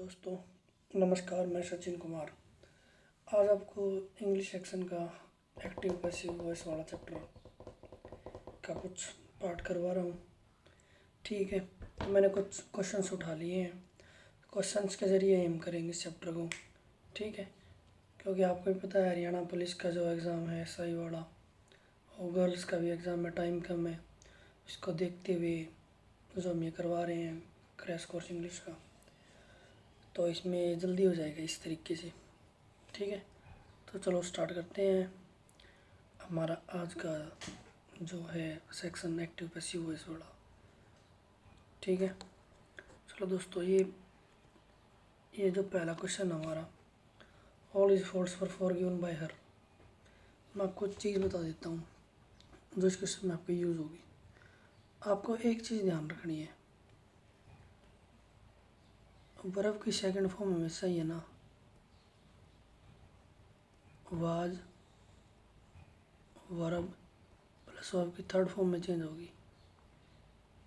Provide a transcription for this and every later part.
दोस्तों, नमस्कार। मैं सचिन कुमार आज आपको इंग्लिश सेक्शन का एक्टिव पैसिव वॉइस वाला चैप्टर का कुछ पार्ट करवा रहा हूँ। ठीक है, तो मैंने कुछ क्वेश्चंस उठा लिए हैं। क्वेश्चंस के ज़रिए एम करेंगे इस चैप्टर को। ठीक है, क्योंकि आपको भी पता है हरियाणा पुलिस का जो एग्ज़ाम है SI वाला और गर्ल्स का भी एग्ज़ाम है, टाइम कम है। इसको देखते हुए जो हम ये करवा रहे हैं क्रैश कोर्स इंग्लिश का, तो इसमें जल्दी हो जाएगा इस तरीके से। ठीक है, तो चलो स्टार्ट करते हैं हमारा आज का जो है सेक्शन एक्टिव पैसिव वॉइस वाला। ठीक है, चलो दोस्तों, ये जो पहला क्वेश्चन हमारा, all his faults forgiven by her. मैं आपको एक चीज़ बता देता हूँ जो इस क्वेश्चन में आपको यूज़ होगी। आपको एक चीज़ ध्यान रखनी है, वर्ब की सेकंड फॉर्म हमेशा ही है ना, वाज वर्ब प्लस वर्ब की थर्ड फॉर्म में चेंज होगी।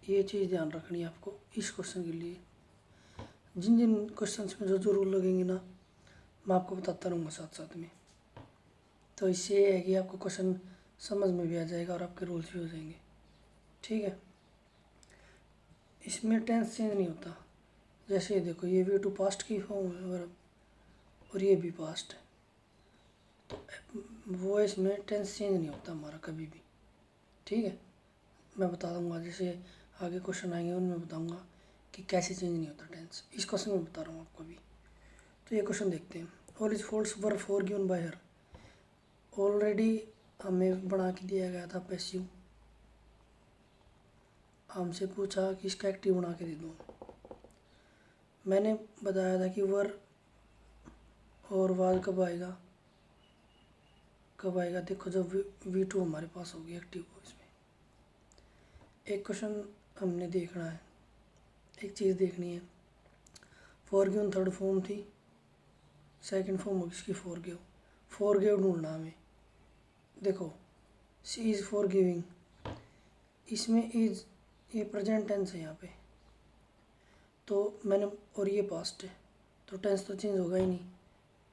ये चीज़ ध्यान रखनी है आपको इस क्वेश्चन के लिए। जिन जिन क्वेश्चंस में जो रूल लगेंगे ना, मैं आपको बताता रहूँगा साथ साथ में। तो इससे ये है कि आपको क्वेश्चन समझ में भी आ जाएगा और आपके रूल्स भी हो जाएंगे। ठीक है, इसमें टेंस चेंज नहीं होता। जैसे ये देखो, ये वी टू पास्ट की फॉर्म है वर्ब और ये भी पास्ट है, तो वो इसमें टेंस चेंज नहीं होता हमारा कभी भी। ठीक है, मैं बता दूँगा, जैसे आगे क्वेश्चन आएंगे उनमें बताऊँगा कि कैसे चेंज नहीं होता टेंस। इस क्वेश्चन में बता रहा हूँ आपको भी। तो ये क्वेश्चन देखते हैं। All his faults were forgiven by her. Already हमें बना के दिया गया था पैसिव, हमसे पूछा कि इसका एक्टिव बना के दे दूँ। मैंने बताया था कि वर और वाज कब आएगा, देखो जब V2 हमारे पास होगी एक्टिव इसमें। एक क्वेश्चन हमने देखना है, एक चीज़ देखनी है। फोर गिवन थर्ड फॉर्म थी, सेकंड फॉर्म होगी इसकी फोर गिव ढूंढना हमें। देखो, सी इज़ फॉर गिविंग, इसमें इज ये प्रेजेंट टेंस है यहाँ पे, तो मैंने, और ये पास्ट है, तो टेंस तो चेंज होगा ही नहीं,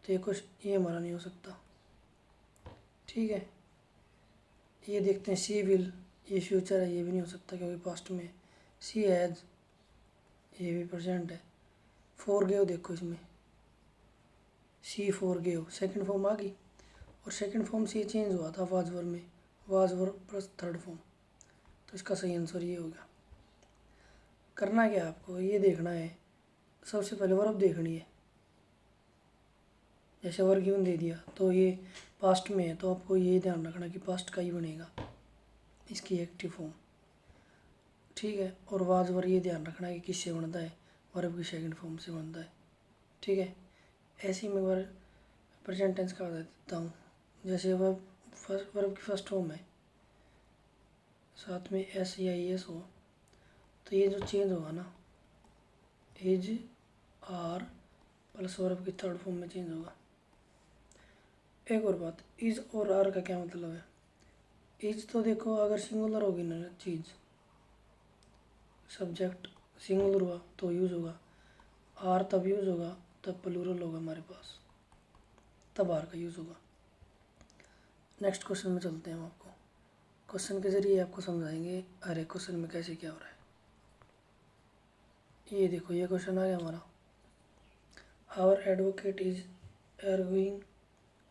तो ये कुछ ये हमारा नहीं हो सकता। ठीक है, ये देखते हैं सी विल, ये फ्यूचर है, ये भी नहीं हो सकता क्योंकि पास्ट में। सी हैज़, ये भी प्रेजेंट है। फोर गेव, देखो इसमें सी फोर गेव सेकेंड फॉर्म आ गई, और सेकेंड फॉर्म से ये चेंज हुआ था वाज वर में, was were plus third form, तो इसका सही आंसर ये होगा। करना क्या है आपको, ये देखना है सबसे पहले वर्ब देखनी है। जैसे वर्ब गिवन दे दिया तो ये पास्ट में है, तो आपको ये ध्यान रखना कि पास्ट का ही बनेगा इसकी एक्टिव फॉर्म। ठीक है, और वाज वर ये ध्यान रखना है कि किससे बनता है, वर्ब की सेकंड फॉर्म से बनता है। ठीक है, ऐसे ही मैं वर्ब प्रेजेंट टेंस का देता हूँ। जैसे वर्ब की फर्स्ट फॉर्म है, साथ में एस या एस हो, तो ये जो चेंज होगा ना, इज आर प्लस वर्ब की थर्ड फॉर्म में चेंज होगा। एक और बात, इज और आर का क्या मतलब है। इज तो देखो अगर सिंगुलर होगी ना चीज़, सब्जेक्ट सिंगुलर हुआ तो यूज़ होगा, आर तब यूज़ होगा तब प्लूरल होगा हमारे पास, तब आर का यूज़ होगा। नेक्स्ट क्वेश्चन में चलते हैं। हम आपको क्वेश्चन के ज़रिए आपको समझाएंगे हर एक क्वेश्चन में कैसे क्या हो रहा है। ये देखो, ये क्वेश्चन आ गया हमारा, our advocate is arguing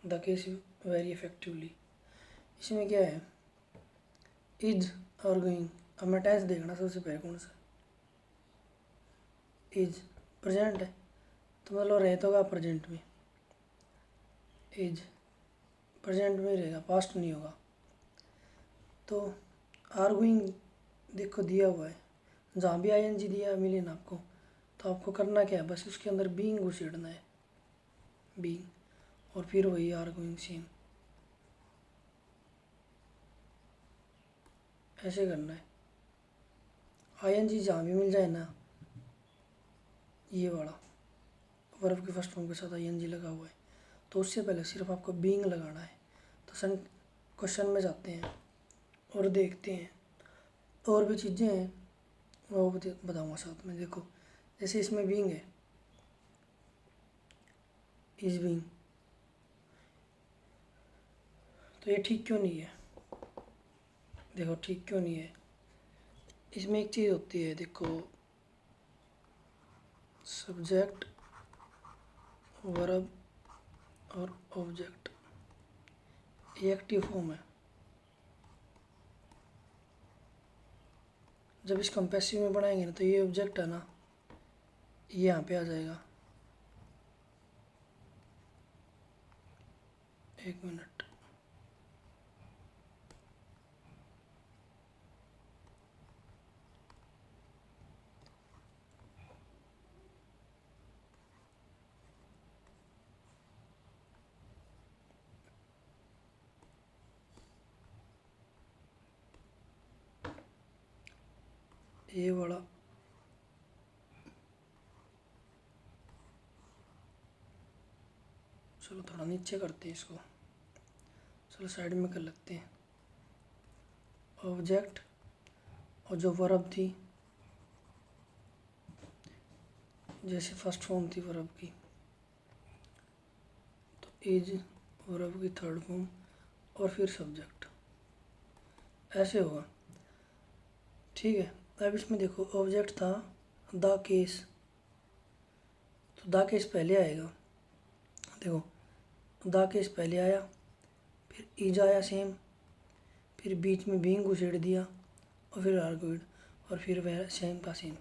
the case very effectively. इसमें क्या है, इज आर्गुइंग, अब मैं टेंस देखना सबसे पहले कौन सा, इज प्रेजेंट है, तो मतलब रहे तो होगा प्रेजेंट में, इज प्रेजेंट में रहेगा, पास्ट नहीं होगा। तो आर्गुइंग देखो दिया हुआ है, जहाँ भी ING दिया मिले ना आपको, तो आपको करना क्या है, बस उसके अंदर बीइंग घुसेड़ना है, बीइंग, और फिर वही आर्गुइंग सेम, ऐसे करना है। ING जहाँ भी मिल जाए ना, ये वाला वर्ब की फर्स्ट फॉर्म के साथ ING लगा हुआ है, तो उससे पहले सिर्फ आपको बीइंग लगाना है। तो क्वेश्चन में जाते हैं और देखते हैं, और भी चीज़ें हैं वो बताऊँगा साथ में। देखो, जैसे इसमें बीइंग है, इज बीइंग। तो ये ठीक क्यों नहीं है? देखो ठीक क्यों नहीं है, इसमें एक चीज़ होती है, देखो सब्जेक्ट, वर्ब और ऑब्जेक्ट, ये एक्टिव फॉर्म है। जब इसको हम पैसिव में बनाएंगे ना तो ये ऑब्जेक्ट है ना, ये यहाँ पे आ जाएगा। एक मिनट, ये वाला चलो थोड़ा नीचे करते हैं इसको, चलो साइड में कर लेते हैं। ऑब्जेक्ट और जो वर्ब थी, जैसे फर्स्ट फॉर्म थी वर्ब की, तो इज वर्ब की थर्ड फॉर्म और फिर सब्जेक्ट, ऐसे होगा। ठीक है, अब इसमें देखो ऑब्जेक्ट था द केस, तो द केस पहले आएगा। देखो द केस पहले आया, फिर इज आया सेम, फिर बीच में बीइंग घुसेड़ दिया और फिर आर्गुड, और फिर वह सेम का सेम,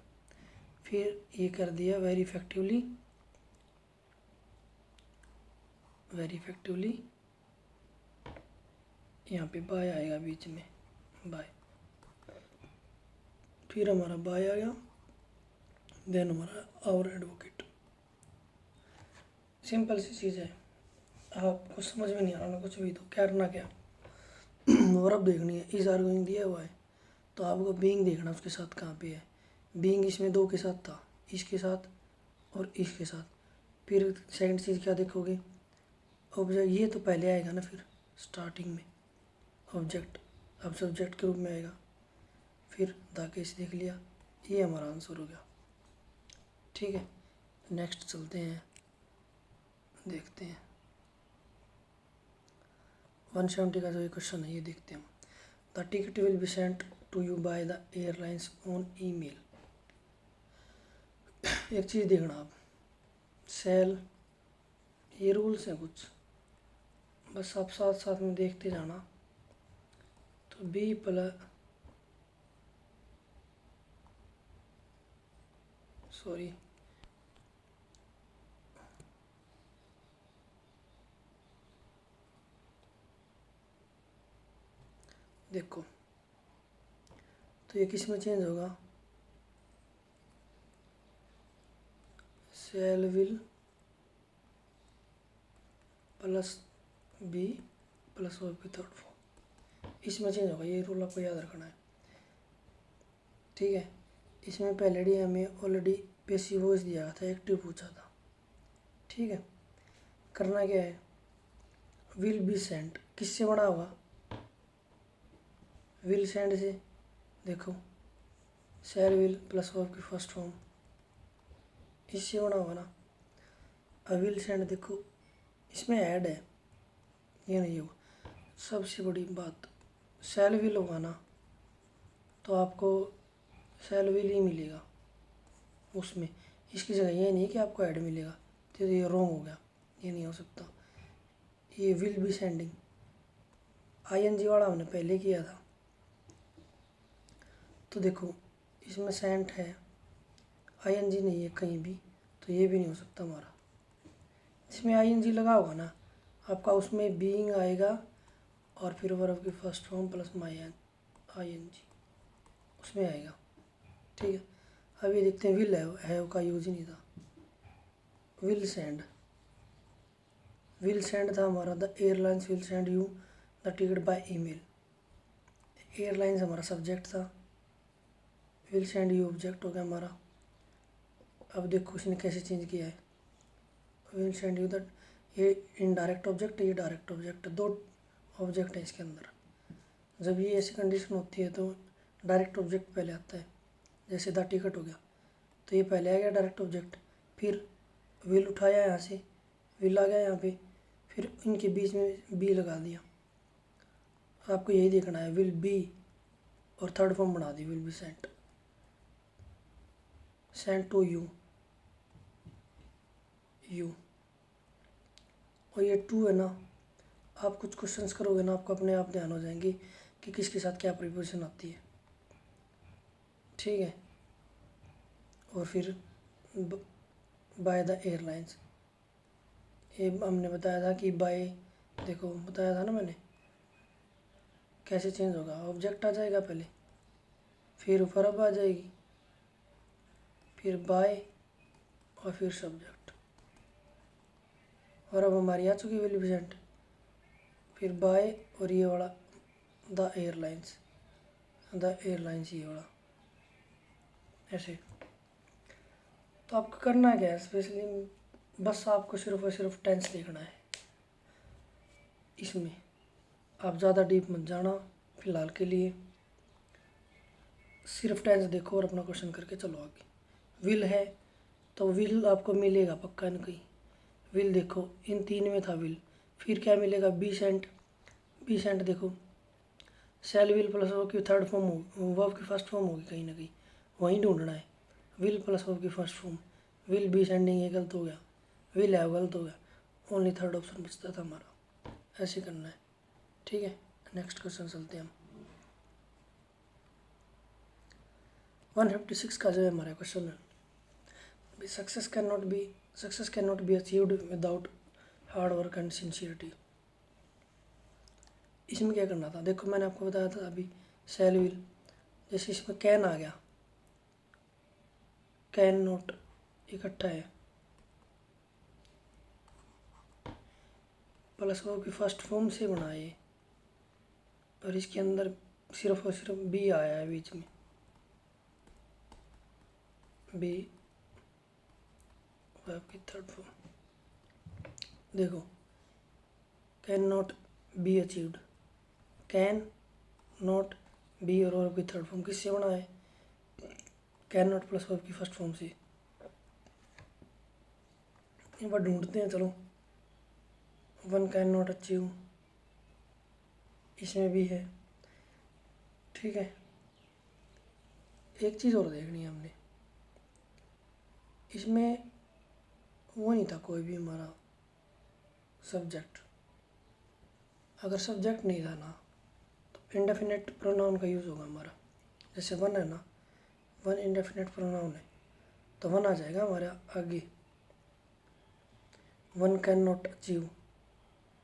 फिर ये कर दिया वेरी इफेक्टिवली, वेरी इफेक्टिवली, यहाँ पे बाय आएगा बीच में, बाय, फिर हमारा बाय आ गया, देन हमारा आवर एडवोकेट। सिंपल सी चीज़ है, आपको समझ में नहीं आ रहा ना कुछ भी तो करना क्या, वर्ब देखनी है, इज आर्गुइंग दिया हुआ है तो आपको बीइंग देखना उसके साथ कहाँ पे है। बीइंग इसमें दो के साथ था, इसके साथ और इसके साथ। फिर सेकंड चीज़ क्या देखोगे, ऑब्जेक्ट, ये तो पहले आएगा ना, फिर स्टार्टिंग में ऑब्जेक्ट अब सब्जेक्ट के रूप में आएगा, फिर द केस देख लिया, ये हमारा आंसर हो गया। ठीक है, नेक्स्ट चलते हैं, देखते हैं 170 का जो ये क्वेश्चन है ये देखते हैं। The ticket will be sent to you by the airlines on email. एक चीज़ देखना आप, सेल, ये रूल्स हैं कुछ, बस आप साथ साथ में देखते जाना। तो बी प्लस, सॉरी देखो, तो ये किस में चेंज होगा, shall will plus be plus verb की थर्ड फॉर्म, इसमें चेंज होगा, ये रूल आपको याद रखना है। ठीक है, इसमें पहले हमें ऑलरेडी पैसिव वॉइस दिया था, एक्टिव पूछा था। ठीक है, करना क्या है, विल बी सेंट किससे बना होगा, विल सेंड से। देखो सेल विल प्लस वर्ब की फर्स्ट फॉर्म, इससे बना होगा ना। अब विल सेंड देखो इसमें ऐड है, ये नहीं होगा। सबसे बड़ी बात, सेल विल होगा ना तो आपको सेल विल ही मिलेगा उसमें, इसकी जगह ये नहीं कि आपको ऐड मिलेगा, तो ये रॉन्ग हो गया, ये नहीं हो सकता। ये विल बी सेंडिंग, आईएनजी वाला हमने पहले किया था, तो देखो इसमें सेंट है, आईएनजी नहीं है कहीं भी, तो ये भी नहीं हो सकता हमारा। इसमें आईएनजी लगा होगा ना आपका, उसमें बीइंग आएगा और फिर वर्ब की first form plus my I N G उसमें आएगा। ठीक है, अब ये देखते हैं, विल है का यूज ही नहीं था। विल सेंड, विल सेंड था हमारा, the airlines will send you the ticket by email. Airlines हमारा सब्जेक्ट था, विल सेंड यू ऑब्जेक्ट हो गया हमारा। अब देखो उसने कैसे चेंज किया है, विल सेंड यू दैट, ये इनडायरेक्ट ऑब्जेक्ट है, ये डायरेक्ट ऑब्जेक्ट है, दो ऑब्जेक्ट है इसके अंदर। जब ये ऐसी कंडीशन होती है तो डायरेक्ट ऑब्जेक्ट पहले आता है, जैसे द टिकट हो गया तो ये पहले आ गया डायरेक्ट ऑब्जेक्ट, फिर विल उठाया यहाँ से, विल आ गया यहाँ पे, फिर इनके बीच में बी लगा दिया। आपको यही देखना है, विल बी और थर्ड फॉर्म बना दी, will be sent, sent to you, you. और ये टू है ना, आप कुछ क्वेश्चंस करोगे ना, आपको अपने आप ध्यान हो जाएंगे कि किसके साथ क्या प्रीपोजिशन आती है, ठीक है। और फिर बाय द एयरलाइंस, ये हमने बताया था कि बाय, देखो बताया था ना मैंने कैसे चेंज होगा। ऑब्जेक्ट आ जाएगा पहले, फिर वर्ब आ जाएगी, फिर बाय और फिर सब्जेक्ट। वर्ब हमारी आ चुकी विल प्रेजेंट, फिर बाय और ये वाला द एयरलाइंस, द एयरलाइंस ये वाला, ऐसे। तो आपको करना क्या है स्पेशली, बस आपको सिर्फ और सिर्फ टेंस देखना है इसमें, आप ज़्यादा डीप मत जाना फ़िलहाल के लिए, सिर्फ टेंस देखो और अपना क्वेश्चन करके चलो आगे। विल है तो विल आपको मिलेगा पक्का न कहीं, विल देखो इन तीन में था विल, फिर क्या मिलेगा, बी सेंट, बी सेंट देखो शैल विल प्लस वर्ब की थर्ड फॉर्म होगी, वर्ब की फर्स्ट फॉर्म होगी कहीं ना कहीं, वहीं ढूंढना है। विल प्लस वर्ब की first form, will be sending, ये गलत हो गया, विल है गलत हो गया, ओनली थर्ड ऑप्शन बचता था हमारा, ऐसे करना है, ठीक है। नेक्स्ट क्वेश्चन चलते हैं हम। 156 का जो है हमारा क्वेश्चन है, success can not be achieved without hard work and sincerity. इसमें क्या करना था, देखो मैंने आपको बताया था अभी शैल विल, जैसे इसमें कैन आ गया, कैन नॉट इकट्ठा है, प्लस वर्ब की फर्स्ट फॉर्म से बनाए, और इसके अंदर सिर्फ और सिर्फ बी आया है बीच में, बी वर्ब की थर्ड फॉर्म। देखो can not be achieved, can not be और वर्ब की थर्ड फॉर्म किससे बना है, कैन नॉट प्लस वर्ब की फर्स्ट फॉर्म से। एक बार ढूंढते हैं चलो, वन कैन नॉट अचीव, इसमें भी है, ठीक है। एक चीज़ और देखनी है हमने, इसमें वो नहीं था कोई भी हमारा सब्जेक्ट, अगर सब्जेक्ट नहीं था ना तो इंडेफिनेट प्रोनाउन का यूज़ होगा हमारा, जैसे वन है ना, वन इंडेफिनेट प्रोनाउन है तो वन आ जाएगा हमारे आगे, वन कैन नॉट अचीव,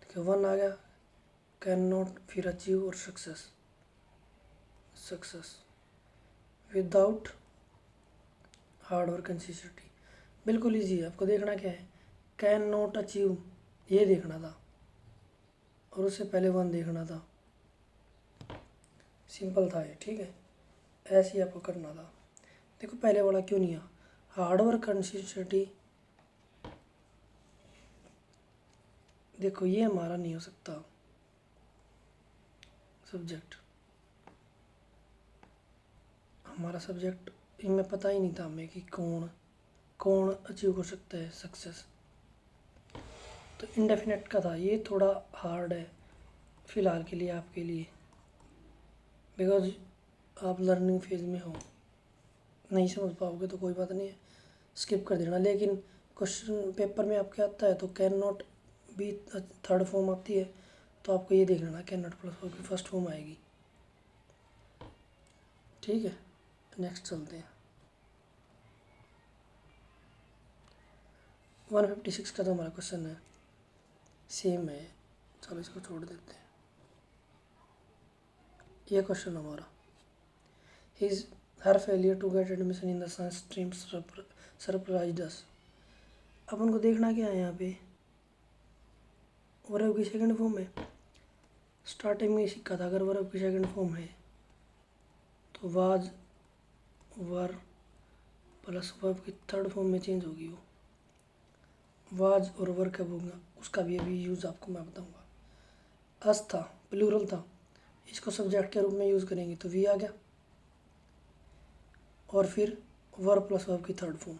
देखिए वन आ गया, कैन नॉट फिर अचीव और success, success without hard work and sincerity, बिल्कुल ईजी है। आपको देखना क्या है, कैन नॉट अचीव ये देखना था और उससे पहले वन देखना था, सिंपल था ये, ठीक है। ऐसे ही आपको करना था। देखो पहले वाला क्यों नहीं आया, हार्ड वर्क एंड सिंसियरिटी, देखो ये हमारा नहीं हो सकता सब्जेक्ट, हमारा सब्जेक्ट इनमें पता ही नहीं था हमें कि कौन कौन अचीव कर सकता है सक्सेस, तो इंडेफिनेट का था, ये थोड़ा हार्ड है फ़िलहाल के लिए आपके लिए, बिकॉज आप लर्निंग फेज में हो, नहीं समझ पाओगे तो कोई बात नहीं है, स्किप कर देना। लेकिन क्वेश्चन पेपर में आपके आता है तो can not be third form आती है, तो आपको ये देख लेना कैन नॉट प्लस वर्ब की फर्स्ट फॉर्म आएगी, ठीक है। नेक्स्ट चलते हैं 156 का तो हमारा क्वेश्चन है, सेम है, चलो इसको छोड़ देते हैं। ये क्वेश्चन हमारा, his her failure to get admission in the science stream surprised us. अब उनको देखना क्या है यहाँ पे, वर्ब की सेकंड फॉर्म है, स्टार्टिंग में सीखा था अगर वर्ब की सेकंड फॉर्म है तो वाज वर प्लस वर्ब की थर्ड फॉर्म में चेंज होगी, वो वाज और वर कब होगा उसका भी अभी यूज़ आपको मैं बताऊंगा। अस था प्लूरल था, इसको सब्जेक्ट के रूप में यूज़ करेंगे तो वी आ गया, और फिर वर प्लस वर्ब की थर्ड फॉर्म,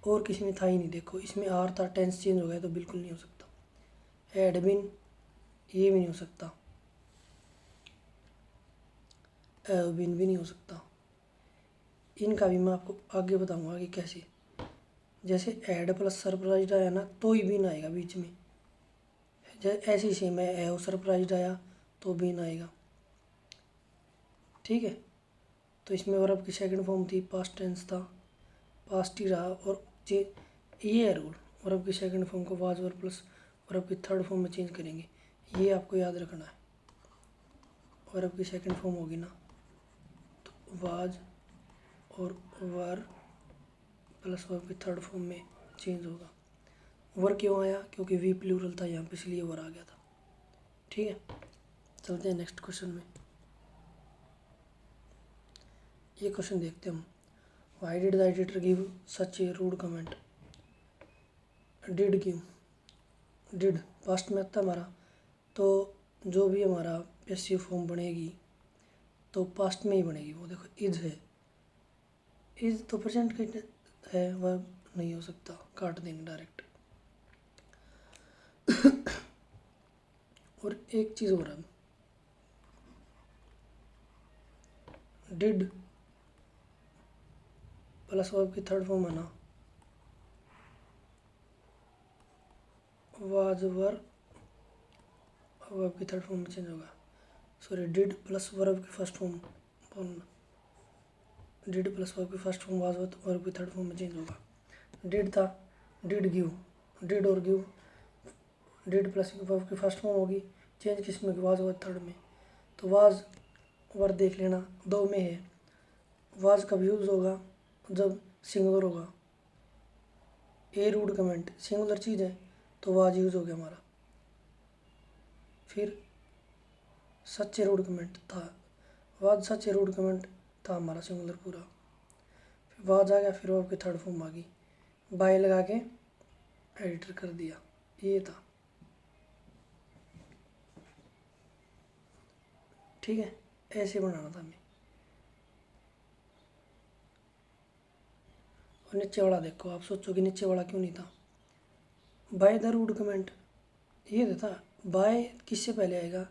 और किसी में था ही नहीं। देखो इसमें आर था, टेंस चेंज हो गया तो बिल्कुल नहीं हो सकता। हैड बीन, ये भी नहीं हो सकता। हैव बीन भी नहीं हो सकता। इनका भी मैं आपको आगे बताऊंगा कि कैसे। जैसे ऐड प्लस सरप्राइज आया ना तो ही बीन आएगा बीच में। ऐसे ही सेम है, हैव सरप्राइज आया तो बीन आएगा। ठीक है, तो इसमें वर्ब की सेकंड फॉर्म थी, पास्ट टेंस था, पास्ट ही रहा। और ये है रूल, वर्ब की सेकंड फॉर्म को वाज वर्ब प्लस वर्ब की थर्ड फॉर्म में चेंज करेंगे। ये आपको याद रखना है। वर्ब की सेकंड फॉर्म होगी ना तो वाज और वर प्लस वर्ब की थर्ड फॉर्म में चेंज होगा। वर क्यों आया? क्योंकि वी प्लूरल था यहाँ पे, इसलिए वर आ गया था। ठीक है, चलते हैं नेक्स्ट क्वेश्चन में। ये क्वेश्चन देखते हैं हम। Why did the editor give such a rude comment? Did give, did past में था हमारा, तो जो भी हमारा पैसिव फॉर्म बनेगी तो पास्ट में ही बनेगी। वो देखो इज है, इज तो प्रेजेंट है, वह नहीं हो सकता, काट देंगे डायरेक्ट। और एक चीज़ और है, डिड प्लस वर्ब की थर्ड फॉर्म है ना, वाज वर वर्ब की थर्ड फॉर्म में चेंज होगा। सॉरी, डिड प्लस वर्ब की फर्स्ट फॉर्म बोलना, डिड प्लस वर्ब की फर्स्ट फॉर्म वाज वर्ब की थर्ड फॉर्म में चेंज होगा। डिड था, डिड गिव, डिड और गिव, डिड प्लस वर्ब की फर्स्ट फॉर्म होगी, चेंज किस में? वाज वर्ब थर्ड में। तो वाज वर्ब देख लेना, दो में है। वाज कब यूज़ होगा? जब सिंगुलर होगा। ए रूड कमेंट सिंगुलर चीज़ है तो वाज यूज़ हो गया हमारा। फिर सच ए रूड कमेंट था, was such a rude comment था हमारा सिंगुलर पूरा। फिर वाज आ गया, फिर वर्ब की थर्ड फॉर्म आ गई, बाय लगा के एडिटर कर दिया। ये था। ठीक है, ऐसे बनाना था हमें। और नीचे वाला देखो, आप सोचो कि नीचे वाला क्यों नहीं था। बाय द रूड कमेंट ये था। बाय किससे पहले आएगा?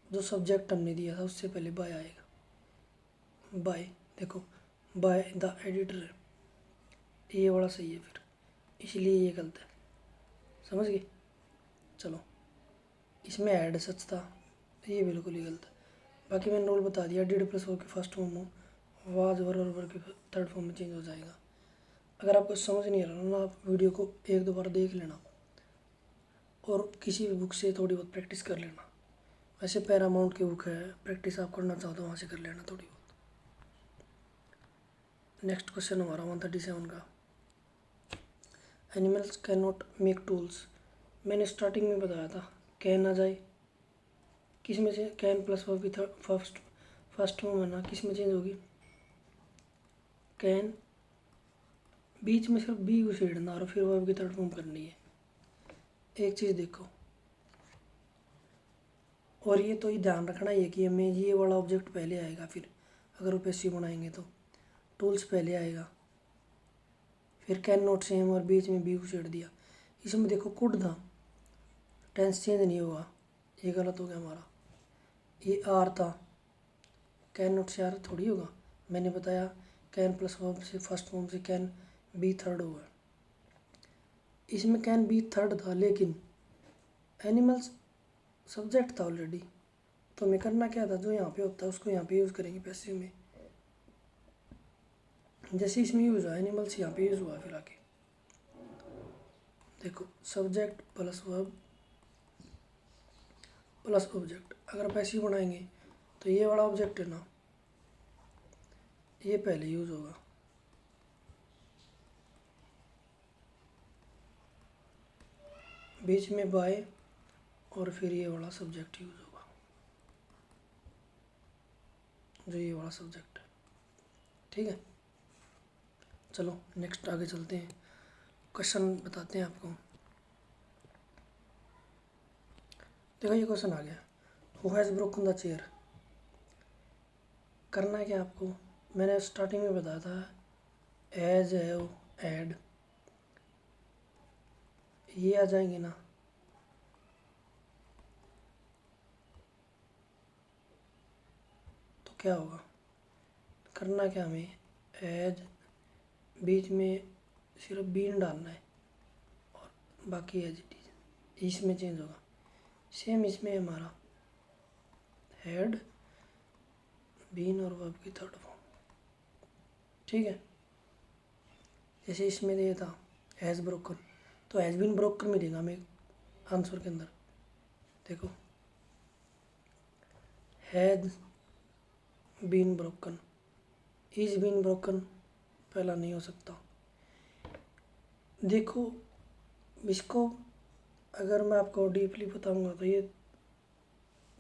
जो सब्जेक्ट हमने दिया था उससे पहले बाय आएगा। बाय देखो, बाय द एडिटर है, ये वाला सही है फिर, इसलिए ये गलत है। समझ गए? चलो, इसमें ऐड सच था, ये बिल्कुल ही गलत है। बाकी मैंने रूल बता दिया, डिड प्लस वर्ब की फर्स्ट फॉर्म हो, वाज वर और वर्ब की थर्ड फॉर्म में चेंज हो जाएगा। अगर आपको समझ नहीं आ रहा ना, आप वीडियो को एक दो बार देख लेना और किसी भी बुक से थोड़ी बहुत प्रैक्टिस कर लेना। वैसे पैरामाउंट की बुक है, प्रैक्टिस आप करना चाहो तो वहाँ से कर लेना थोड़ी बहुत। नेक्स्ट क्वेश्चन हमारा 137 का, animals can not make tools. मैंने स्टार्टिंग में बताया था कैन आ जाए किस में से? कैन प्लस वर्ब की फर्स्ट फॉर्म है ना, किस में चेंज होगी? कैन, बीच में सिर्फ बी घुसेड़ना और फिर वर्ब की थर्ड फॉर्म करनी है। एक चीज़ देखो, और ये तो ये ध्यान रखना ही है कि हमें ये वाला ऑब्जेक्ट पहले आएगा। फिर अगर वो पैसिव बनाएंगे तो टूल्स पहले आएगा, फिर कैन नॉट सेम और बीच में बी घुसेड़ दिया। इसमें देखो कुड था, टेंस चेंज नहीं होगा, ये गलत हो गया हमारा। ये आर था, कैन नॉट से आर थोड़ी होगा। मैंने बताया कैन प्लस वर्ब से फर्स्ट फॉर्म से कैन बी थर्ड होगा। इसमें कैन बी थर्ड था, लेकिन एनिमल्स सब्जेक्ट था ऑलरेडी, तो हमें करना क्या था? जो यहाँ पे होता है उसको यहाँ पे यूज़ करेंगे पैसिव में। जैसे इसमें यूज़ हुआ एनिमल्स, यहाँ पे यूज़ हुआ, फिर आके देखो subject plus verb plus object. अगर पैसिव बनाएंगे तो ये वाला ऑब्जेक्ट है ना, ये पहले यूज़ होगा, बीच में बाय और फिर ये वाला सब्जेक्ट यूज़ होगा, जो ये वाला सब्जेक्ट है। ठीक है, चलो नेक्स्ट आगे चलते हैं, क्वेश्चन बताते हैं आपको। देखो ये क्वेश्चन आ गया, who has broken the chair. करना है क्या आपको? मैंने स्टार्टिंग में बताया था, हैज़, हैव, हैड, ये आ जाएंगे ना, तो क्या होगा, करना क्या हमें, एज बीच में सिर्फ बीन डालना है और बाकी एज इट इज इसमें चेंज होगा। सेम इसमें हमारा हैड बीन और वर्ब की थर्ड फॉर्म। ठीक है, जैसे इसमें दिया था हैज़ ब्रोकन, तो हैज़ बीन ब्रोकन मिलेगा हमें आंसर के अंदर। देखो has been broken, is been broken पहला नहीं हो सकता। देखो इसको अगर मैं आपको डीपली बताऊंगा तो ये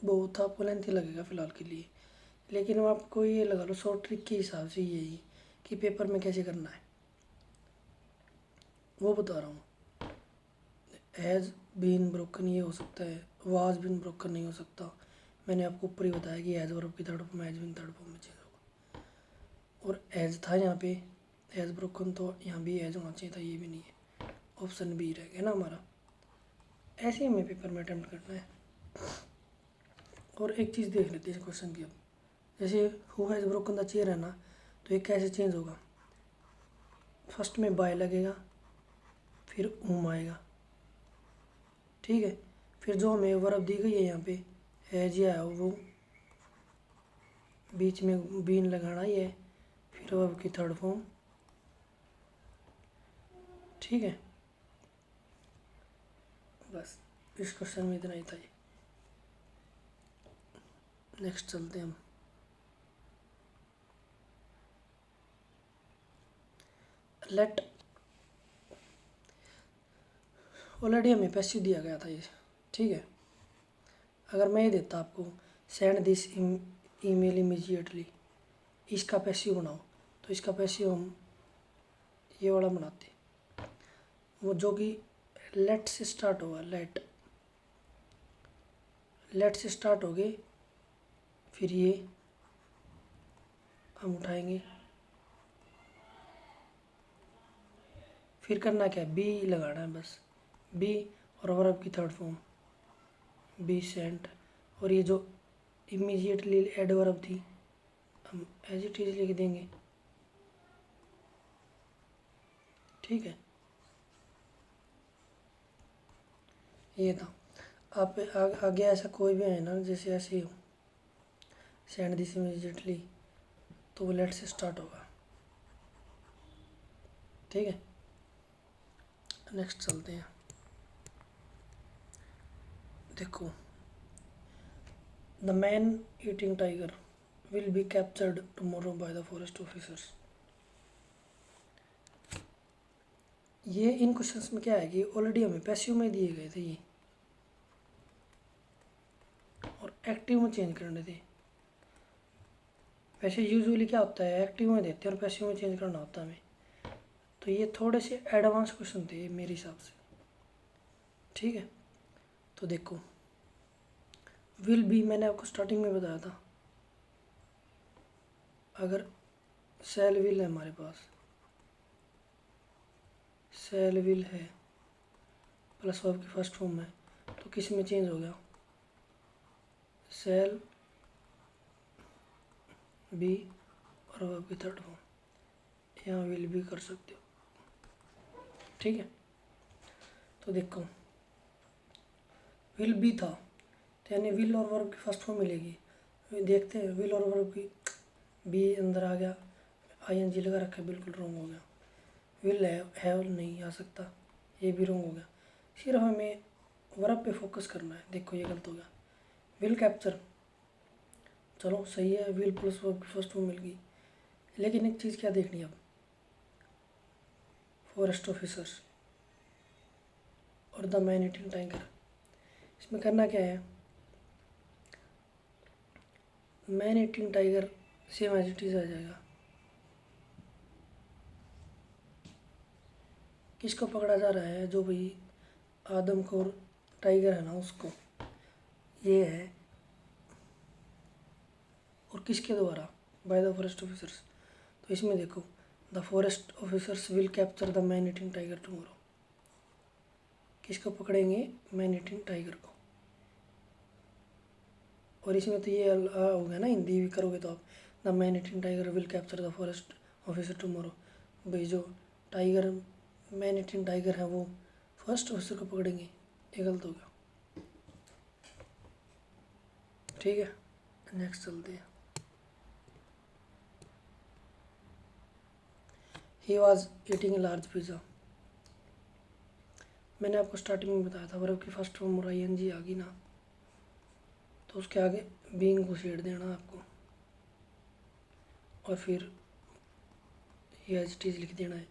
बहुत आपको लेंथी लगेगा फ़िलहाल के लिए, लेकिन मैं आपको ये लगा लो शॉर्ट ट्रिक के हिसाब से यही कि पेपर में कैसे करना है वो बता रहा हूँ। हैज़ बीन ब्रोकन ये हो सकता है, वाज बीन ब्रोकन नहीं हो सकता। मैंने आपको ऊपर ही बताया कि हैज़ वर्ब की third form has been third form में चेंज होगा। और एज था यहाँ पे हैज़ ब्रोकन, तो यहाँ भी एज होना चाहिए था, ये भी नहीं है, ऑप्शन बी रह गया ना हमारा। ऐसे ही हमें पेपर में अटैम्प्ट करना है। और एक चीज़ देख लेते हैं इस क्वेश्चन की। अब जैसे who has broken the chair है ना, तो ये कैसे चेंज होगा, फर्स्ट में बाय लगेगा फिर हुम आएगा। ठीक है, फिर जो हमें वर्ब दी गई है यहाँ पे हैज या है वो बीच में बीन लगाना ही है, फिर वर्ब की थर्ड फॉर्म। ठीक है, बस इस क्वेश्चन में इतना ही था। ये नेक्स्ट चलते हैं हम। लेट ऑलरेडी हमें पैसिव दिया गया था ये। ठीक है, अगर मैं ये देता आपको सेंड दिस ईमेल इमीजिएटली, इसका पैसिव बनाओ, तो इसका पैसिव हम ये वाला बनाते, वो जो कि लेट से स्टार्ट होगा। लेट से स्टार्ट हो गए, फिर ये हम उठाएंगे, फिर करना क्या है, बी लगाना है बस, बी और वर्ब की थर्ड फॉर्म बी सेंट। और ये जो इमीजिएटली एडवर्ब थी हम एज इट इज लिख देंगे। ठीक है, ये था। आप आगे ऐसा कोई भी है ना, जैसे ऐसे ही हो सेंड दिस इमीजिएटली, तो वो लेट से स्टार्ट होगा। ठीक है, नेक्स्ट चलते हैं। देखो the man eating tiger will be captured tomorrow by the forest officers. ये इन क्वेश्चंस में क्या है कि ऑलरेडी हमें पैसिव में दिए गए थे ये, और एक्टिव में चेंज करने थे। वैसे यूजुअली क्या होता है, एक्टिव में देते हैं और पैसिव में चेंज करना होता है हमें, तो ये थोड़े से एडवांस क्वेश्चन थे मेरे हिसाब से। ठीक है, तो देखो विल बी मैंने आपको स्टार्टिंग में बताया था, अगर सेल विल है हमारे पास, सेल विल है प्लस वर्ब की फर्स्ट फॉर्म है, तो किस में चेंज हो गया, सेल बी और वर्ब की थर्ड फॉर्म, यहाँ विल भी कर सकते हो। ठीक है, तो देखो विल बी था, तो यानी विल और वर्ब की फर्स्ट फॉर्म मिलेगी। देखते हैं विल और वर्ब की, बी अंदर आ गया, आईएनजी लगा रखा है, बिल्कुल रॉन्ग हो गया। विल है नहीं आ सकता, ये भी रॉन्ग हो गया। सिर्फ हमें वर्ब पे फोकस करना है। देखो ये गलत हो गया, विल कैप्चर, चलो सही है, विल प्लस वर्ब की फर्स्ट फॉर्म मिल गई, लेकिन एक चीज़ क्या देखनी है अब, फॉरेस्ट ऑफिसर्स और द मैन ईटिंग टाइगर, इसमें करना क्या है, man eating tiger same as it is आ जाएगा। किसको पकड़ा जा रहा है, जो भाई आदमखोर टाइगर है ना उसको, ये है, और किसके द्वारा, बाय द फॉरेस्ट ऑफिसर्स। तो इसमें देखो the forest officers will capture the man eating tiger tomorrow, किसको पकड़ेंगे? मैन ईटिंग टाइगर को। और इसमें तो ये हो गया ना, हिंदी भी करोगे तो आप, the man eating tiger will capture the forest officer tomorrow. भाई जो टाइगर, मैन ईटिंग टाइगर है वो फर्स्ट ऑफिसर को पकड़ेंगे, ये गलत हो गया। ठीक है, नेक्स्ट चलते हैं। He was eating a large pizza. मैंने आपको स्टार्टिंग में बताया था वर्ब की फर्स्ट फॉर्म और आईएनजी आ गई ना, तो उसके आगे बीइंग को छेड़ देना आपको, और फिर ये एज इट इज लिख देना है।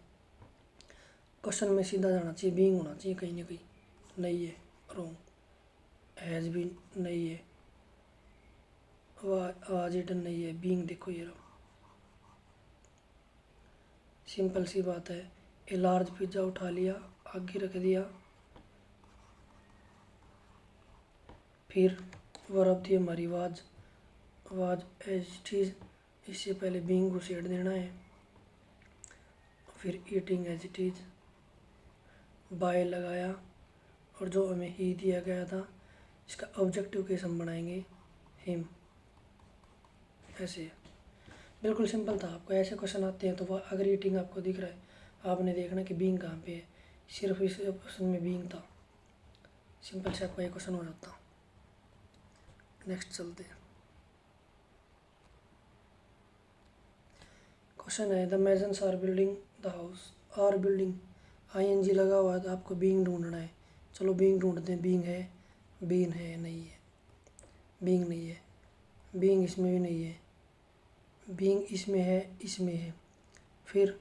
क्वेश्चन में सीधा जाना चाहिए, बीइंग होना चाहिए कहीं ना कहीं, नहीं है, रॉन्ग। हैज़ बीन नहीं है, वाज इटन नहीं है, बीइंग देखो ये रहा। सिंपल सी बात है, ए लार्ज पिज्ज़ा उठा लिया, आगे रख दिया, फिर वर्ब थी हमारी was, was as it is, इससे पहले बीइंग को छेड़ देना है, फिर eating as it is, by लगाया, और जो हमें ही दिया गया था इसका ऑब्जेक्टिव केस हम बनाएंगे हिम। ऐसे बिल्कुल सिंपल था। आपको ऐसे क्वेश्चन आते हैं तो वह अगर ईटिंग आपको दिख रहा है, आपने देखना कि बीइंग कहाँ पे है, सिर्फ इस ऑप्शन में बीइंग था, सिंपल से आपका ये क्वेश्चन हो जाता। नेक्स्ट चलते हैं। क्वेश्चन है the masons are building the house, are building, ING लगा हुआ है तो आपको बीइंग ढूंढना है। चलो बीइंग ढूंढते हैं, बीइंग है, बीइंग है, नहीं है, बीइंग नहीं है, बीइंग इसमें भी नहीं है, बीइंग इसमें है, इसमें है, फिर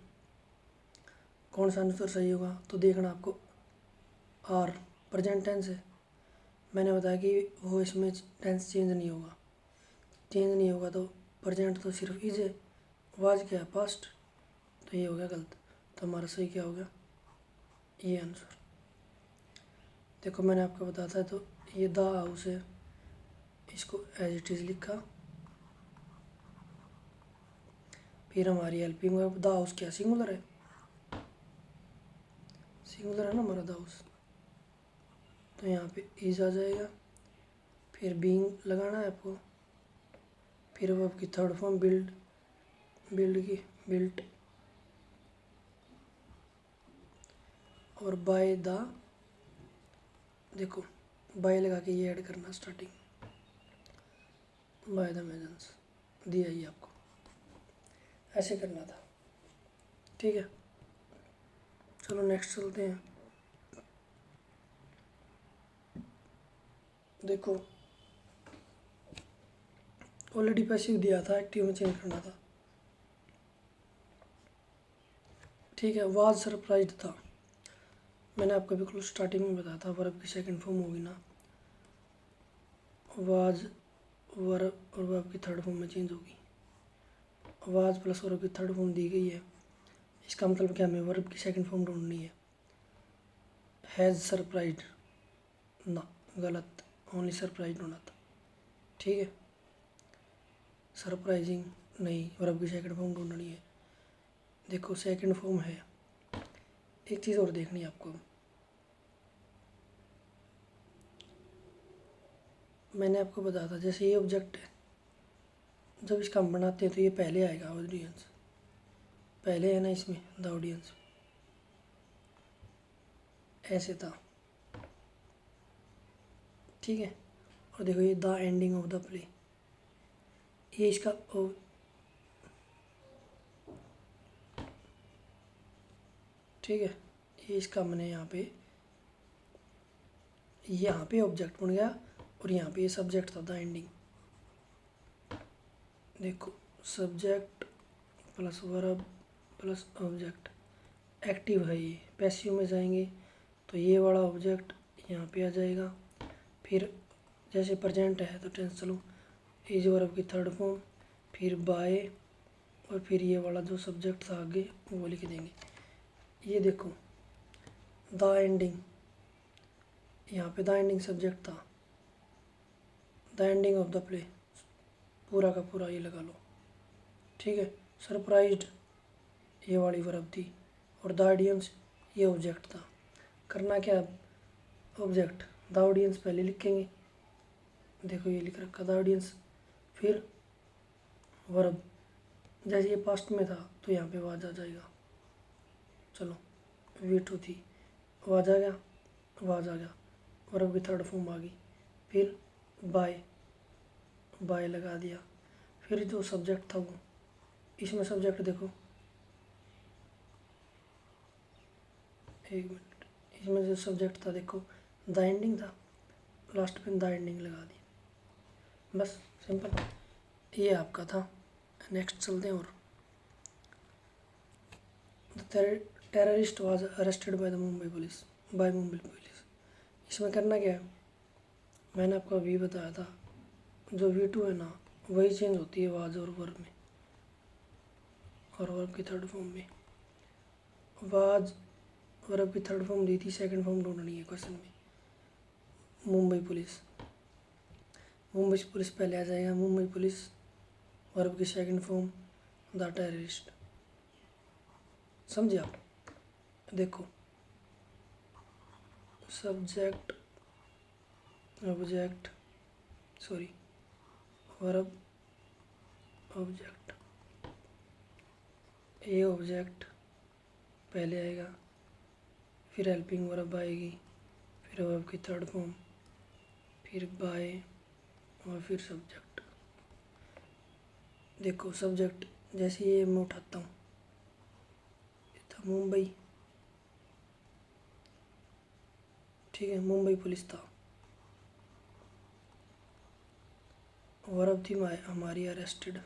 कौन सा आंसर सही होगा? तो देखना आपको, आर प्रेजेंट टेंस है, मैंने बताया कि वो इसमें टेंस चेंज नहीं होगा, चेंज नहीं होगा तो प्रेजेंट तो सिर्फ इज है, वाज क्या है? पास्ट, तो ये हो गया गलत। तो हमारा सही क्या हो गया? ये आंसर। देखो मैंने आपको बताया था, तो ये द हाउस है, इसको एज इट इज़ लिखा, फिर हमारी हेल्पिंग वर्ब, द हाउस क्या सिंगुलर है? सिंगुलर है ना हमारा द हाउस, तो यहाँ पे इज आ जाएगा, फिर बीइंग लगाना है आपको, फिर वर्ब की थर्ड फॉर्म बिल्ड, बिल्ड की बिल्ट, और बाय द, देखो बाय लगा के ये ऐड करना स्टार्टिंग, बाय द मेजन्स दिया ही आपको, ऐसे करना था। ठीक है, चलो नेक्स्ट चलते हैं। देखो ऑलरेडी पैसिव दिया था, एक्टिव में चेंज करना था। ठीक है, वाज सरप्राइज्ड था, मैंने आपको बिल्कुल स्टार्टिंग में बताया था, वर्ब की सेकंड फॉर्म होगी ना, वाज वर्ब और वर्ब की थर्ड फॉर्म में चेंज होगी, वाज प्लस वर्ब की थर्ड फॉर्म दी गई है, इसका मतलब क्या, हमें वर्ब की सेकंड फॉर्म ढूंढनी है। हैज़ सरप्राइज्ड ना, गलत, ओनली सरप्राइज्ड होना था। ठीक है, सरप्राइजिंग नहीं, वर्ब की सेकंड फॉर्म ढूंढनी है। देखो सेकंड फॉर्म है, एक चीज़ और देखनी है आपको, मैंने आपको बताया था जैसे ये ऑब्जेक्ट है, जब इसका हम बनाते हैं तो ये पहले आएगा, ऑडियंस पहले है ना इसमें, द ऑडियंस, ऐसे था। ठीक है, और देखो ये the ending of the play, ये इसका ठीक है, ये इसका मैंने यहाँ पे ऑब्जेक्ट बन गया, और यहाँ पे ये सब्जेक्ट था द एंडिंग। देखो subject plus verb plus object, active है ये, पैसिव में जाएंगे तो ये वाला ऑब्जेक्ट यहाँ पे आ जाएगा, फिर जैसे प्रेजेंट है तो टेंस, चलो इज वर्ब की थर्ड फॉर्म, फिर बाय, और फिर ये वाला जो सब्जेक्ट था आगे वो लिख देंगे। ये देखो द एंडिंग, यहाँ पे द एंडिंग सब्जेक्ट था, the ending of the play, पूरा का पूरा ये लगा लो। ठीक है, सरप्राइज्ड ये वाली वर्ब थी, और द ऑडियंस ये ऑब्जेक्ट था। करना क्या, ऑब्जेक्ट द ऑडियंस पहले लिखेंगे, देखो ये लिख रखा द ऑडियंस, फिर वर्ब, जैसे ये पास्ट में था तो यहाँ पे वाज आ जाएगा, चलो वे2 थी, वाज आ गया, वाज आ गया, वर्ब की थर्ड फॉर्म आ गई, फिर बाय, बाय लगा दिया, फिर जो सब्जेक्ट था वो, इसमें सब्जेक्ट देखो, एक मिनट, इसमें जो सब्जेक्ट था देखो द एंडिंग था, लास्ट पे द एंडिंग लगा दी, बस सिंपल, ये आपका था। नेक्स्ट चलते हैं। और the terrorist was arrested by the Mumbai police, by Mumbai police, इसमें करना क्या है, मैंने आपको अभी बताया था, जो वी2 है ना वही चेंज होती है वाज और वर्ब में, और वर्ब की थर्ड फॉर्म में। वाज वर्ब की थर्ड फॉर्म दी थी, सेकंड फॉर्म ढूंढनी है क्वेश्चन में, मुंबई पुलिस, मुंबई पुलिस पहले आ जाएगा, मुंबई पुलिस, वर्ब की सेकंड फॉर्म द टेररिस्ट, समझे आप। देखो subject object sorry verb object, ए ऑब्जेक्ट पहले आएगा, फिर हेल्पिंग वर्ब आएगी, फिर वर्ब की थर्ड फॉर्म, फिर बाय, और फिर सब्जेक्ट। देखो सब्जेक्ट जैसे ये मैं उठाता हूँ, ये था मुंबई, ठीक है, मुंबई पुलिस था, वर्ब थी हमारी अरेस्टेड,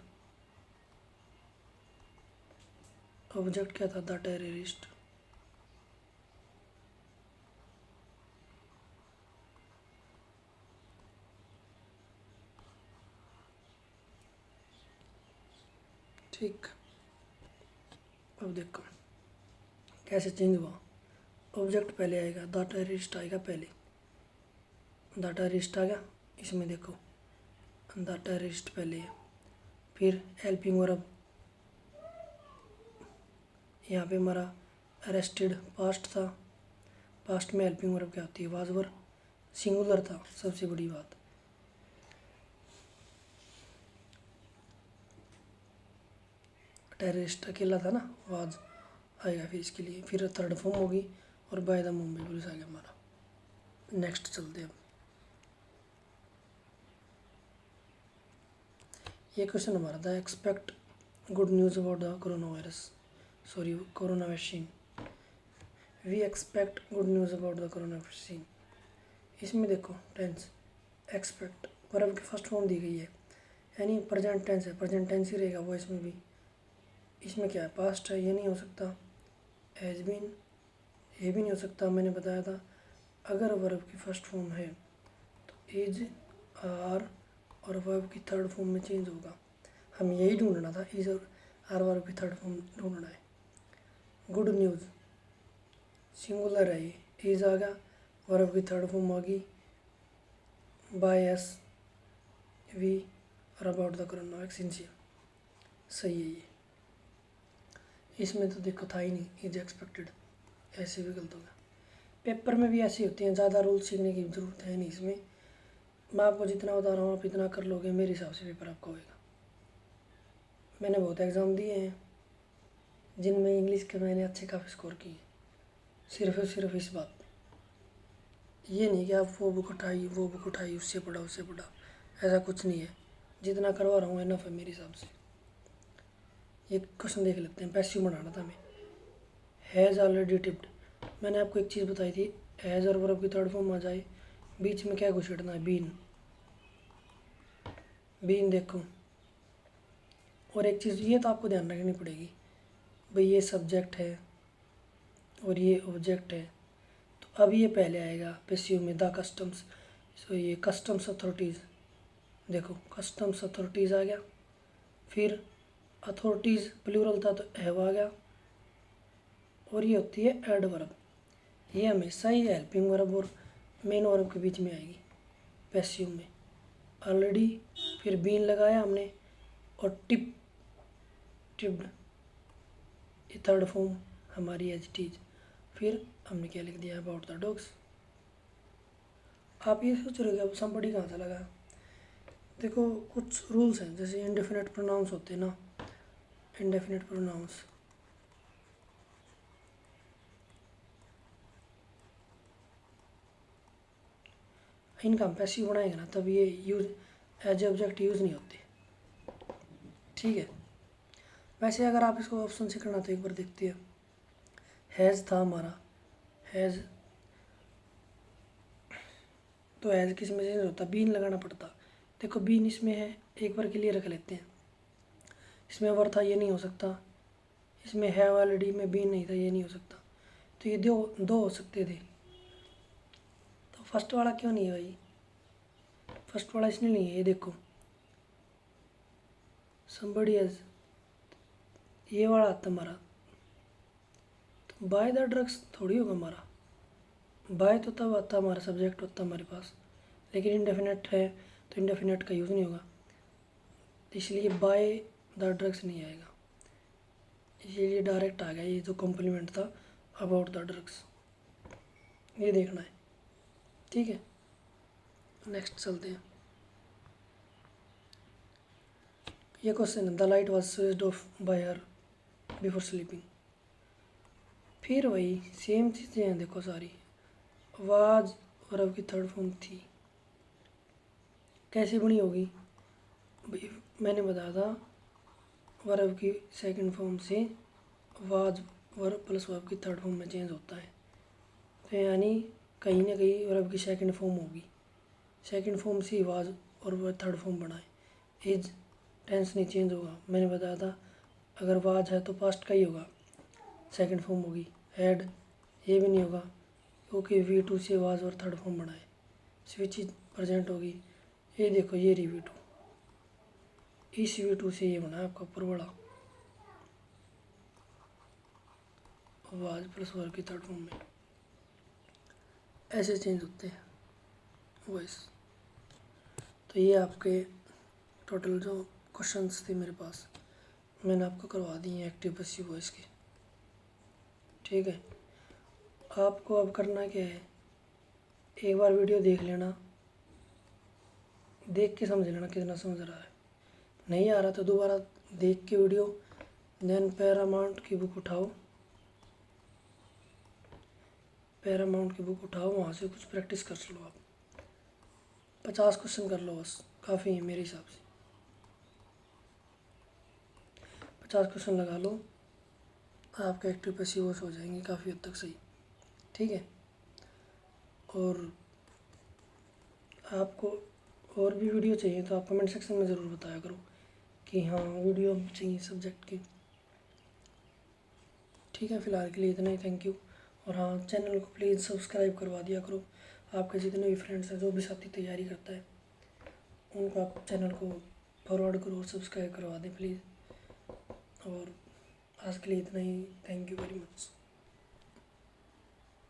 ऑब्जेक्ट क्या था द टेररिस्ट, ठीक। अब देखो कैसे चेंज हुआ, ऑब्जेक्ट पहले आएगा, द टेररिस्ट आएगा पहले, द टेररिस्ट आ गया, इसमें देखो द टेररिस्ट पहले है, फिर हेल्पिंग वर्ब, यहाँ पे हमारा अरेस्टेड पास्ट था, पास्ट में हेल्पिंग वर्ब क्या होती है वाज वर्ब, सिंगुलर था सबसे बड़ी बात, टेररिस्ट अकेला था ना, वाज आएगा फिर इसके लिए, फिर थर्ड फॉर्म होगी, और बाय द मुंबई पुलिस आ गया हमारा। नेक्स्ट चलते हैं। अब ये क्वेश्चन हमारा था, expect good news about the corona virus, sorry corona vaccine, we expect good news about the corona vaccine. इसमें देखो टेंस, एक्सपेक्ट वर्ब की फर्स्ट फॉर्म दी गई है, यानी प्रेजेंट टेंस है, प्रेजेंट टेंस ही रहेगा वो इसमें भी, इसमें क्या है पास्ट है, ये नहीं हो सकता, हैज़ बीन ये भी नहीं हो सकता, मैंने बताया था अगर वर्ब की फर्स्ट फॉर्म है तो इज, आर और वर्ब की थर्ड फॉर्म में चेंज होगा, हम यही ढूंढना था, इज और आर वर्ब की थर्ड फॉर्म ढूंढना है। गुड न्यूज़ सिंगुलर है, ये इज आ गया, वर्ब की थर्ड फॉर्म आ गई बाय एस वी, और अबाउट द कोरोना वैक्सीन, सही है ये, इसमें तो देखो था ही नहीं इज एक्सपेक्टेड, ऐसे भी गलत होगा, पेपर में भी ऐसे होते हैं, ज़्यादा रूल सीखने की ज़रूरत है नहीं इसमें, मैं आपको जितना बता रहा हूँ आप इतना कर लोगे, मेरे हिसाब से पेपर आपका होएगा। मैंने बहुत एग्ज़ाम दिए हैं जिनमें इंग्लिश के मैंने अच्छे काफ़ी स्कोर किए, सिर्फ और सिर्फ इस बात, ये नहीं कि आप वो बुक उठाई उससे पढ़ा, ऐसा कुछ नहीं है, जितना करवा रहा हूँ इनफ है मेरे हिसाब से। ये क्वेश्चन देख लेते हैं, पैसिव बनाना था हमें, हैज़ ऑलरेडी टिप्ड, मैंने आपको एक चीज़ बताई थी, हैज़ और वर्ब की थर्ड फॉर्म आ जाए, बीच में क्या घुसेड़ना है, बीन, बीन देखो, और एक चीज़ ये तो आपको ध्यान रखनी पड़ेगी, भाई ये सब्जेक्ट है और ये ऑब्जेक्ट है, तो अब ये पहले आएगा पैसिव में, द कस्टम्स, सो ये कस्टम्स अथॉरिटीज़, देखो कस्टम्स अथॉरिटीज़ आ गया, फिर अथॉरिटीज़ प्लूरल था तो हैव आ गया, और ये होती है एडवर्ब, ये हमेशा ही हेल्पिंग वर्ब और मेन वर्ब के बीच में आएगी पैसिव में, ऑलरेडी, फिर बीन लगाया हमने, और टिप्ड, ये थर्ड फॉर्म हमारी एज इट इज, फिर हमने क्या लिख दिया अबाउट द डॉग्स, आप ये सोच रहे हो कि अब समबडी कहाँ से लगा। देखो कुछ रूल्स हैं, जैसे इंडेफिनिट प्रोनाउंस होते हैं ना, इंडेफिनिट प्रोनाउंस, इनका हम पैसिव बनाएंगे ना तब ये यूज एज ऑब्जेक्ट यूज़ नहीं होते। ठीक है, वैसे अगर आप इसको ऑप्शन से करना तो एक बार देखते हैं। हैज़ था हमारा, हैज़ तो हैज़ किस में चेंज होता, बीन लगाना पड़ता। देखो बीन इसमें है, एक बार के लिए रख लेते हैं। इसमें वर था, ये नहीं हो सकता। इसमें है ऑलरेडी में बीन नहीं था, ये नहीं हो सकता। तो ये दो हो सकते थे। तो फर्स्ट वाला क्यों नहीं है भाई, फर्स्ट वाला इसलिए नहीं है, ये देखो somebody has, ये वाला आता हमारा। तो बाय द ड्रग्स थोड़ी होगा हमारा, बाय तो तब आता हमारा सब्जेक्ट होता हमारे पास, लेकिन इंडेफिनेट है तो इंडेफिनेट का यूज़ नहीं होगा, इसलिए बाय द ड्रग्स नहीं आएगा। इसलिए डायरेक्ट आ गया ये जो कॉम्प्लीमेंट था अबाउट द ड्रग्स, ये देखना है। ठीक है, नेक्स्ट चलते हैं। ये क्वेश्चन है, the light was switched off bye her before sleeping. फिर वही सेम चीज़ें हैं, देखो सारी। वाज वर्ब की थर्ड फॉर्म थी, कैसे बनी होगी भाई, मैंने बताया था वर्ब की सेकंड फॉर्म से वाज वर्ब प्लस वर्ब की थर्ड फॉर्म में चेंज होता है। तो यानी कहीं ना कहीं वर्ब की सेकंड फॉर्म होगी, सेकंड फॉर्म से वाज और वह थर्ड फॉर्म बना है। इज टेंस नहीं चेंज होगा, मैंने बताया था अगर वाज है तो पास्ट का ही होगा, सेकंड फॉर्म होगी। हैड ये भी नहीं होगा क्योंकि V2 से वाज और थर्ड फॉर्म बना है। स्विच प्रेजेंट होगी, ये देखो ये रही V2, इस V2 से ये बना है आपका ऊपर वाला वाज प्लस वर्ब की थर्ड फॉर्म में, ऐसे चेंज होते हैं वॉइस। तो ये आपके टोटल जो क्वेश्चंस थे मेरे पास, मैंने आपको करवा दिए एक्टिव पैसिव वॉइस के। ठीक है, आपको अब करना क्या है, एक बार वीडियो देख लेना, देख के समझ लेना कितना समझ रहा है, नहीं आ रहा तो दोबारा देख के वीडियो, देन पैरामाउंट की बुक उठाओ, पैरामाउंट की बुक उठाओ, वहाँ से कुछ प्रैक्टिस कर लो। आप 50 क्वेश्चन कर लो बस, काफ़ी है मेरे हिसाब से। 50 क्वेश्चन लगा लो, आपका एक्टिव पैसिव वॉइस हो जाएंगे काफ़ी हद तक सही। ठीक है, और आपको और भी वीडियो चाहिए तो आप कमेंट सेक्शन में ज़रूर बताया करो कि हाँ वीडियो चाहिए सब्जेक्ट की। ठीक है, फ़िलहाल के लिए इतना ही, थैंक यू। और हाँ, चैनल को प्लीज़ सब्सक्राइब करवा दिया करो, आपके जितने भी फ्रेंड्स हैं जो भी साथी तैयारी करता है उनको आप चैनल को फॉरवर्ड करो और सब्सक्राइब करवा दें प्लीज़। और आज के लिए इतना ही, थैंक यू वेरी मच।